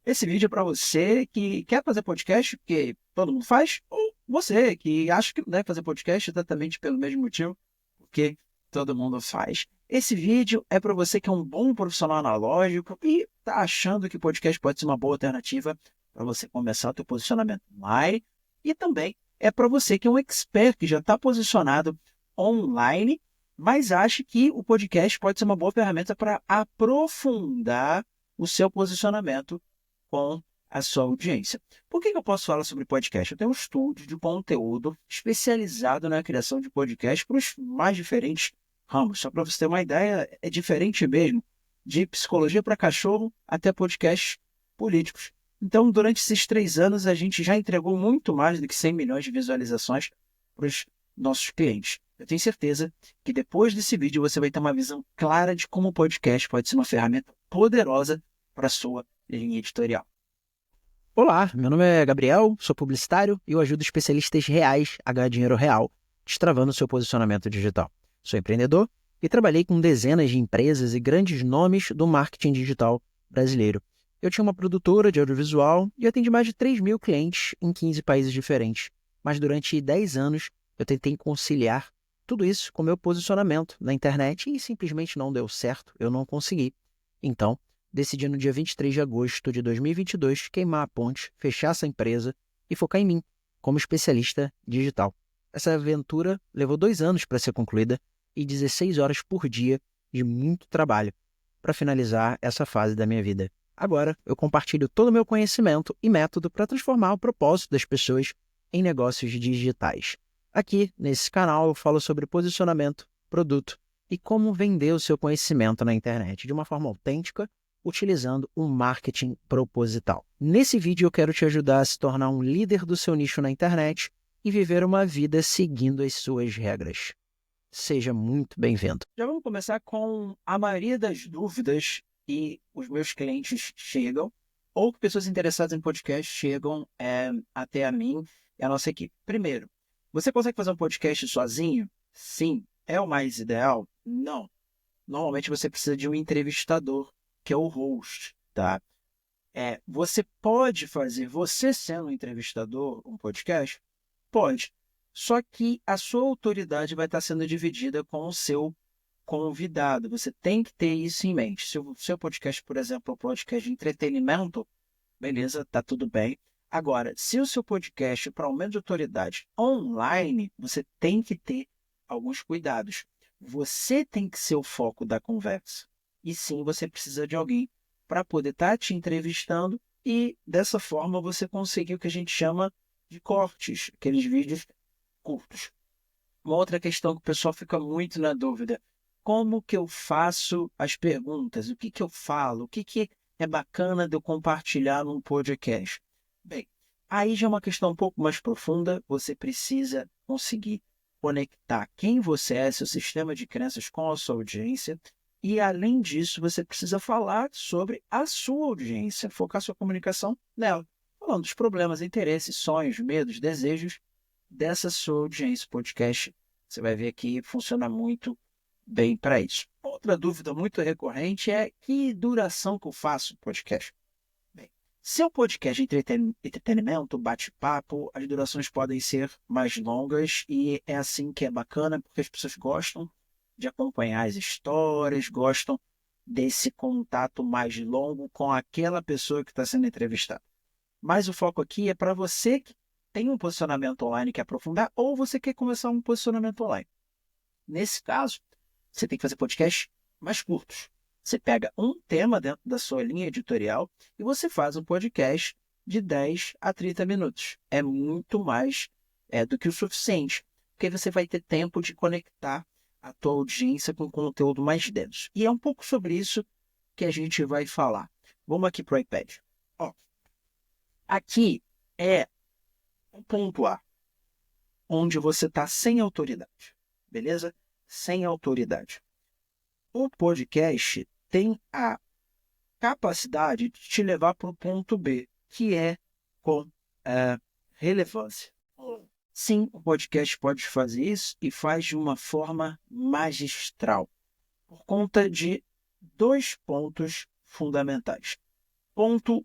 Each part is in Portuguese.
Esse vídeo é para você que quer fazer podcast, porque todo mundo faz, ou você que acha que não deve fazer podcast exatamente pelo mesmo motivo, porque todo mundo faz. Esse vídeo é para você que é um bom profissional analógico e está achando que podcast pode ser uma boa alternativa para você começar o seu posicionamento online. E também é para você que é um expert, que já está posicionado online, mas acha que o podcast pode ser uma boa ferramenta para aprofundar o seu posicionamento com a sua audiência. Por que eu posso falar sobre podcast? Eu tenho um estúdio de conteúdo especializado na criação de podcast para os mais diferentes ramos. Só para você ter uma ideia, é diferente mesmo, de psicologia para cachorro até podcasts políticos. Então, durante esses 3 anos, a gente já entregou muito mais do que 100 milhões de visualizações para os nossos clientes. Eu tenho certeza que depois desse vídeo você vai ter uma visão clara de como o podcast pode ser uma ferramenta poderosa para a sua linha editorial. Olá, meu nome é Gabriel, sou publicitário e eu ajudo especialistas reais a ganhar dinheiro real, destravando seu posicionamento digital. Sou empreendedor e trabalhei com dezenas de empresas e grandes nomes do marketing digital brasileiro. Eu tinha uma produtora de audiovisual e atendi mais de 3 mil clientes em 15 países diferentes. Mas durante 10 anos eu tentei conciliar tudo isso com meu posicionamento na internet e simplesmente não deu certo, eu não consegui. Então, decidi no dia 23 de agosto de 2022 queimar a ponte, fechar essa empresa e focar em mim, como especialista digital. Essa aventura levou 2 anos para ser concluída e 16 horas por dia de muito trabalho para finalizar essa fase da minha vida. Agora, eu compartilho todo o meu conhecimento e método para transformar o propósito das pessoas em negócios digitais. Aqui, nesse canal, eu falo sobre posicionamento, produto e como vender o seu conhecimento na internet de uma forma autêntica, utilizando um marketing proposital. Nesse vídeo eu quero te ajudar a se tornar um líder do seu nicho na internet e viver uma vida seguindo as suas regras. Seja muito bem-vindo. Já vamos começar com a maioria das dúvidas que os meus clientes chegam, ou que pessoas interessadas em podcast chegam até a mim e a nossa equipe. Primeiro, você consegue fazer um podcast sozinho? Sim. É o mais ideal? Não. Normalmente você precisa de um entrevistador, que é o host, tá? Você pode fazer, você sendo um entrevistador, um podcast? Pode. Só que a sua autoridade vai estar sendo dividida com o seu convidado. Você tem que ter isso em mente. Se o seu podcast, por exemplo, é um podcast de entretenimento, beleza, tá tudo bem. Agora, se o seu podcast é para aumento de autoridade online, você tem que ter alguns cuidados. Você tem que ser o foco da conversa. E sim, você precisa de alguém para poder estar te entrevistando e, dessa forma, você conseguir o que a gente chama de cortes, aqueles vídeos curtos. Uma outra questão que o pessoal fica muito na dúvida: como que eu faço as perguntas? O que eu falo? O que é bacana de eu compartilhar num podcast? Bem, aí já é uma questão um pouco mais profunda. Você precisa conseguir conectar quem você é, seu sistema de crenças, com a sua audiência. E, além disso, você precisa falar sobre a sua audiência, focar sua comunicação nela, falando dos problemas, interesses, sonhos, medos, desejos dessa sua audiência. Podcast, você vai ver que funciona muito bem para isso. Outra dúvida muito recorrente é: que duração que eu faço podcast? Bem, se é um podcast de entretenimento, bate-papo, as durações podem ser mais longas e é assim que é bacana, porque as pessoas gostam de acompanhar as histórias, gostam desse contato mais longo com aquela pessoa que está sendo entrevistada. Mas o foco aqui é para você que tem um posicionamento online e quer aprofundar, ou você quer começar um posicionamento online. Nesse caso, você tem que fazer podcasts mais curtos. Você pega um tema dentro da sua linha editorial e você faz um podcast de 10 a 30 minutos. É muito mais do que o suficiente, porque você vai ter tempo de conectar a tua audiência com conteúdo mais denso. E é um pouco sobre isso que a gente vai falar. Vamos aqui para o iPad. Ó, aqui é o ponto A, onde você está sem autoridade, beleza? Sem autoridade. O podcast tem a capacidade de te levar para o ponto B, que é com relevância. Sim, o podcast pode fazer isso e faz de uma forma magistral, por conta de dois pontos fundamentais. Ponto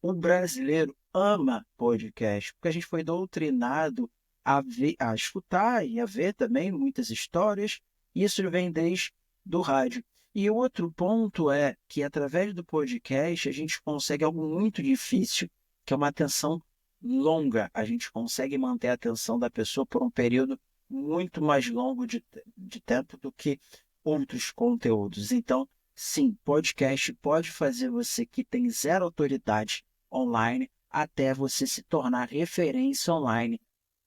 O brasileiro ama podcast, porque a gente foi doutrinado a escutar e a ver também muitas histórias. Isso vem desde do rádio. E o outro ponto é que, através do podcast, a gente consegue algo muito difícil, que é uma atenção longa. A gente consegue manter a atenção da pessoa por um período muito mais longo de tempo do que outros conteúdos. Então, sim, podcast pode fazer você que tem zero autoridade online até você se tornar referência online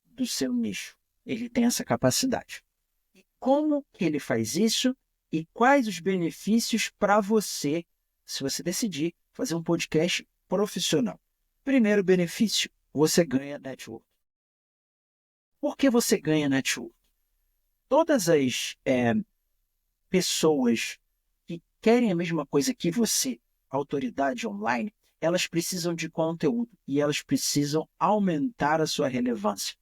do seu nicho. Ele tem essa capacidade. E como que ele faz isso? E quais os benefícios para você, se você decidir fazer um podcast profissional? Primeiro benefício, você ganha network. Por que você ganha network? Todas as pessoas que querem a mesma coisa que você, autoridade online, elas precisam de conteúdo e elas precisam aumentar a sua relevância.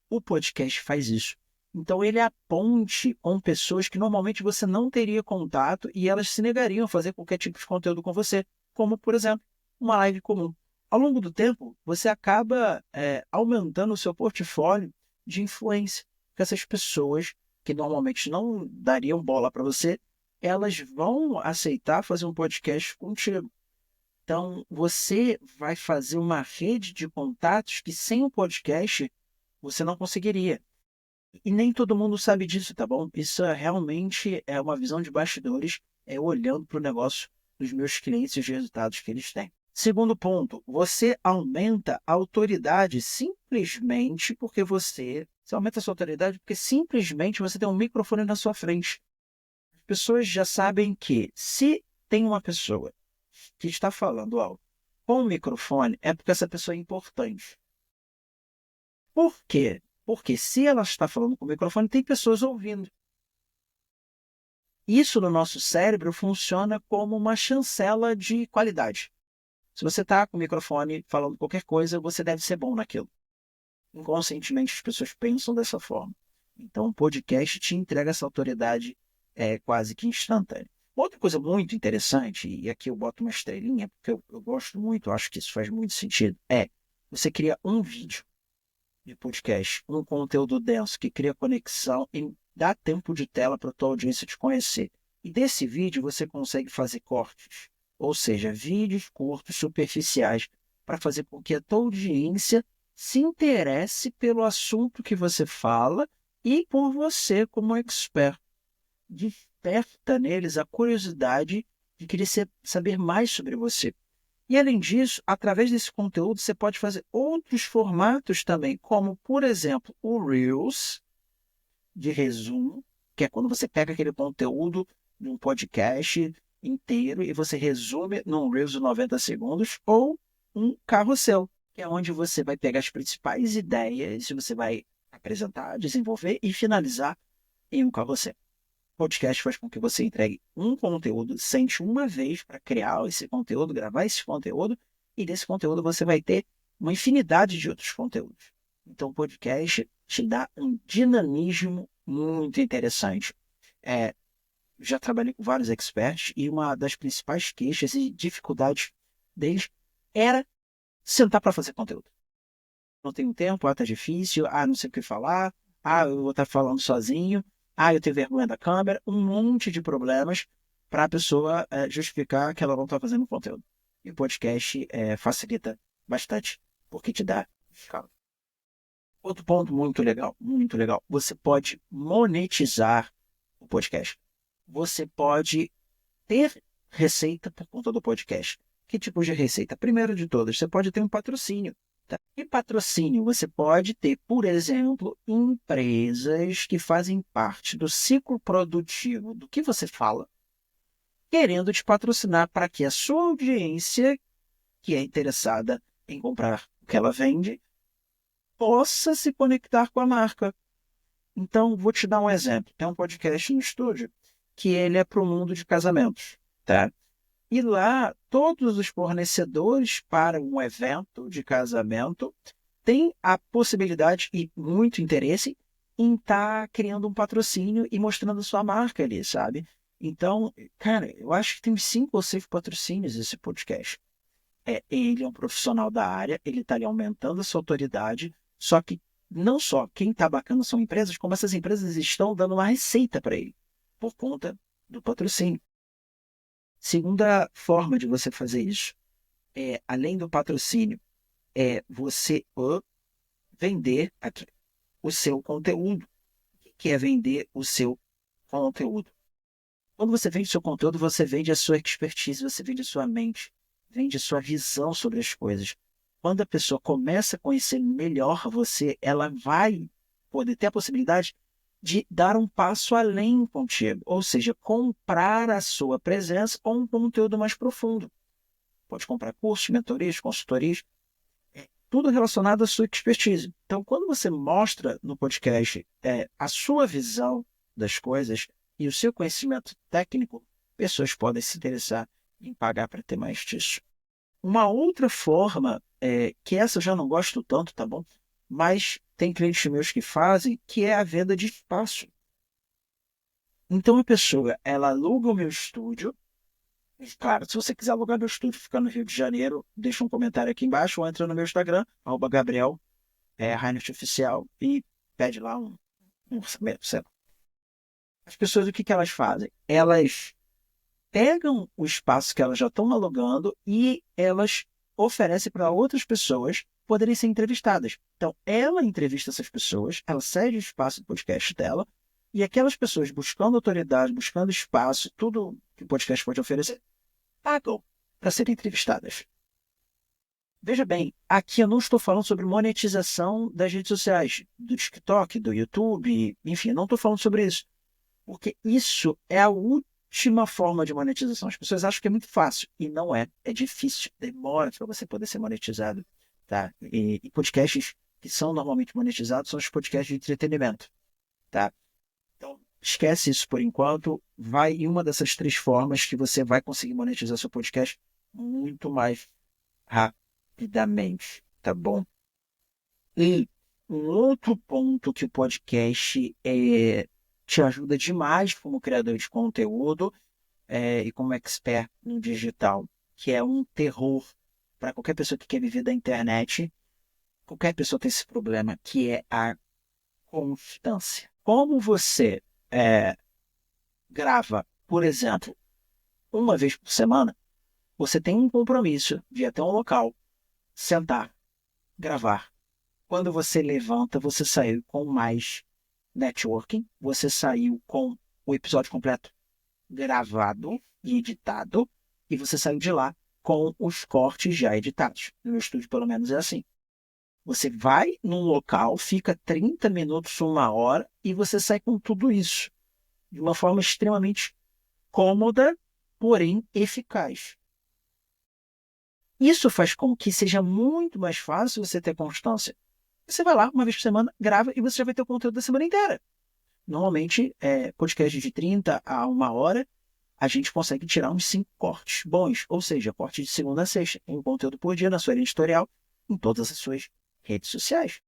O podcast faz isso. Então, ele é a ponte com pessoas que normalmente você não teria contato e elas se negariam a fazer qualquer tipo de conteúdo com você, como, por exemplo, uma live comum. Ao longo do tempo, você acaba aumentando o seu portfólio de influência, porque essas pessoas que normalmente não dariam bola para você, elas vão aceitar fazer um podcast contigo. Então, você vai fazer uma rede de contatos que sem o podcast você não conseguiria. E nem todo mundo sabe disso, tá bom? Isso realmente é uma visão de bastidores, olhando para o negócio dos meus clientes e os resultados que eles têm. Segundo ponto, você aumenta a autoridade simplesmente porque você aumenta a sua autoridade porque simplesmente você tem um microfone na sua frente. As pessoas já sabem que se tem uma pessoa que está falando algo com o microfone, é porque essa pessoa é importante. Por quê? Porque se ela está falando com o microfone, tem pessoas ouvindo. Isso no nosso cérebro funciona como uma chancela de qualidade. Se você está com o microfone falando qualquer coisa, você deve ser bom naquilo. Inconscientemente, as pessoas pensam dessa forma. Então, o podcast te entrega essa autoridade quase que instantânea. Outra coisa muito interessante, e aqui eu boto uma estrelinha, porque eu gosto muito, eu acho que isso faz muito sentido, você cria um vídeo de podcast, um conteúdo denso que cria conexão e dá tempo de tela para a tua audiência te conhecer. E desse vídeo você consegue fazer cortes, ou seja, vídeos curtos, superficiais, para fazer com que a tua audiência se interesse pelo assunto que você fala e por você como expert. Desperta neles a curiosidade de querer saber mais sobre você. E, além disso, através desse conteúdo, você pode fazer outros formatos também, como, por exemplo, o Reels de resumo, que é quando você pega aquele conteúdo de um podcast inteiro e você resume num Reels de 90 segundos, ou um carrossel, que é onde você vai pegar as principais ideias e você vai apresentar, desenvolver e finalizar em um carrossel. O podcast faz com que você entregue um conteúdo, sente uma vez para criar esse conteúdo, gravar esse conteúdo, e desse conteúdo você vai ter uma infinidade de outros conteúdos. Então, o podcast te dá um dinamismo muito interessante. Já trabalhei com vários experts e uma das principais queixas e dificuldades deles era sentar para fazer conteúdo. Não tenho tempo, está difícil, não sei o que falar, eu vou estar falando sozinho, eu tenho vergonha da câmera, um monte de problemas para a pessoa justificar que ela não está fazendo conteúdo. E o podcast facilita bastante, porque te dá escala. Outro ponto muito legal, você pode monetizar o podcast. Você pode ter receita por conta do podcast. Que tipo de receita? Primeiro de todas, você pode ter um patrocínio. Tá? E patrocínio você pode ter, por exemplo, empresas que fazem parte do ciclo produtivo do que você fala, querendo te patrocinar para que a sua audiência, que é interessada em comprar o que ela vende, possa se conectar com a marca. Então, vou te dar um exemplo. Tem um podcast no estúdio que ele é para o mundo de casamentos. Tá? E lá, todos os fornecedores para um evento de casamento têm a possibilidade e muito interesse em estar criando um patrocínio e mostrando sua marca ali, sabe? Então, cara, eu acho que tem uns 5 ou 6 patrocínios esse podcast. Ele é um profissional da área, ele está ali aumentando a sua autoridade, só que não só quem está bacana são empresas, como essas empresas estão dando uma receita para ele, por conta do patrocínio. Segunda forma de você fazer isso, além do patrocínio, é você vender aqui o seu conteúdo. O que é vender o seu conteúdo? Quando você vende o seu conteúdo, você vende a sua expertise, você vende a sua mente, vende a sua visão sobre as coisas. Quando a pessoa começa a conhecer melhor você, ela vai poder ter a possibilidade de dar um passo além contigo, ou seja, comprar a sua presença ou um conteúdo mais profundo. Pode comprar cursos, mentorias, consultorias, tudo relacionado à sua expertise. Então, quando você mostra no podcast a sua visão das coisas e o seu conhecimento técnico, pessoas podem se interessar em pagar para ter mais disso. Uma outra forma, que essa eu já não gosto tanto, tá bom? Mas tem clientes meus que fazem, que é a venda de espaço. Então, a pessoa, ela aluga o meu estúdio. Claro, se você quiser alugar meu estúdio, ficar no Rio de Janeiro, deixa um comentário aqui embaixo ou entra no meu Instagram, @Gabriel Reinert Oficial, e pede lá um orçamento. Sei lá. As pessoas, o que elas fazem? Elas pegam o espaço que elas já estão alugando e elas oferecem para outras pessoas poderem ser entrevistadas. Então, ela entrevista essas pessoas, ela cede o espaço do podcast dela, e aquelas pessoas buscando autoridade, buscando espaço, tudo que o podcast pode oferecer, pagam para serem entrevistadas. Veja bem, aqui eu não estou falando sobre monetização das redes sociais, do TikTok, do YouTube, enfim, eu não estou falando sobre isso. Porque isso é a última forma de monetização. As pessoas acham que é muito fácil, e não é. É difícil, demora para você poder ser monetizado. Tá? E podcasts que são normalmente monetizados são os podcasts de entretenimento. Tá? Então, esquece isso por enquanto. Vai em uma dessas 3 formas que você vai conseguir monetizar seu podcast muito mais rapidamente, tá bom? E um outro ponto que o podcast te ajuda demais como criador de conteúdo e como expert no digital, que é um terror para qualquer pessoa que quer viver da internet. Qualquer pessoa tem esse problema, que é a constância. Como você grava, por exemplo, uma vez por semana, você tem um compromisso de ir até um local, sentar, gravar. Quando você levanta, você saiu com mais networking, você saiu com o episódio completo gravado e editado, e você saiu de lá com os cortes já editados. No meu estúdio, pelo menos, é assim. Você vai num local, fica 30 minutos, 1 hora, e você sai com tudo isso de uma forma extremamente cômoda, porém eficaz. Isso faz com que seja muito mais fácil você ter constância. Você vai lá uma vez por semana, grava, e você já vai ter o conteúdo da semana inteira. Normalmente, podcast de 30 a 1 hora, a gente consegue tirar uns 5 cortes bons, ou seja, corte de segunda a sexta, um conteúdo por dia na sua linha editorial, em todas as suas redes sociais.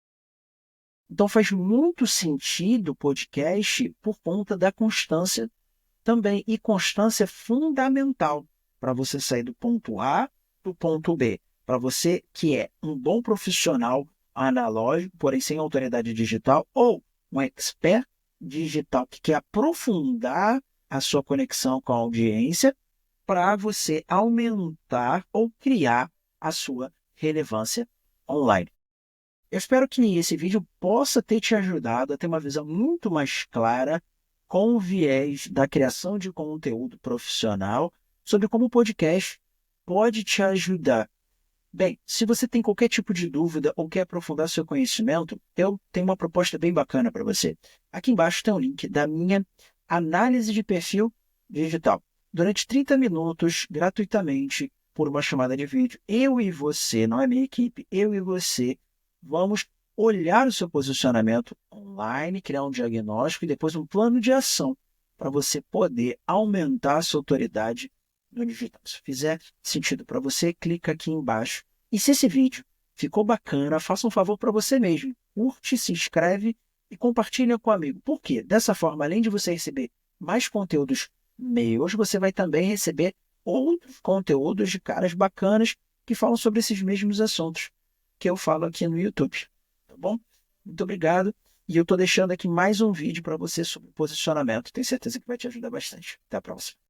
Então faz muito sentido o podcast por conta da constância também, e constância é fundamental para você sair do ponto A para o ponto B. Para você que é um bom profissional analógico, porém sem autoridade digital, ou um expert digital que quer aprofundar a sua conexão com a audiência para você aumentar ou criar a sua relevância online. Eu espero que esse vídeo possa ter te ajudado a ter uma visão muito mais clara com o viés da criação de conteúdo profissional sobre como o podcast pode te ajudar. Bem, se você tem qualquer tipo de dúvida ou quer aprofundar seu conhecimento, eu tenho uma proposta bem bacana para você. Aqui embaixo tem um link da minha análise de perfil digital. Durante 30 minutos, gratuitamente, por uma chamada de vídeo, eu e você, não é minha equipe, eu e você, vamos olhar o seu posicionamento online, criar um diagnóstico e depois um plano de ação para você poder aumentar a sua autoridade no digital. Se fizer sentido para você, clica aqui embaixo. E se esse vídeo ficou bacana, faça um favor para você mesmo. Curte, se inscreve e compartilha com o amigo. Por quê? Dessa forma, além de você receber mais conteúdos meus, você vai também receber outros conteúdos de caras bacanas que falam sobre esses mesmos assuntos que eu falo aqui no YouTube. Tá bom? Muito obrigado. E eu estou deixando aqui mais um vídeo para você sobre posicionamento. Tenho certeza que vai te ajudar bastante. Até a próxima.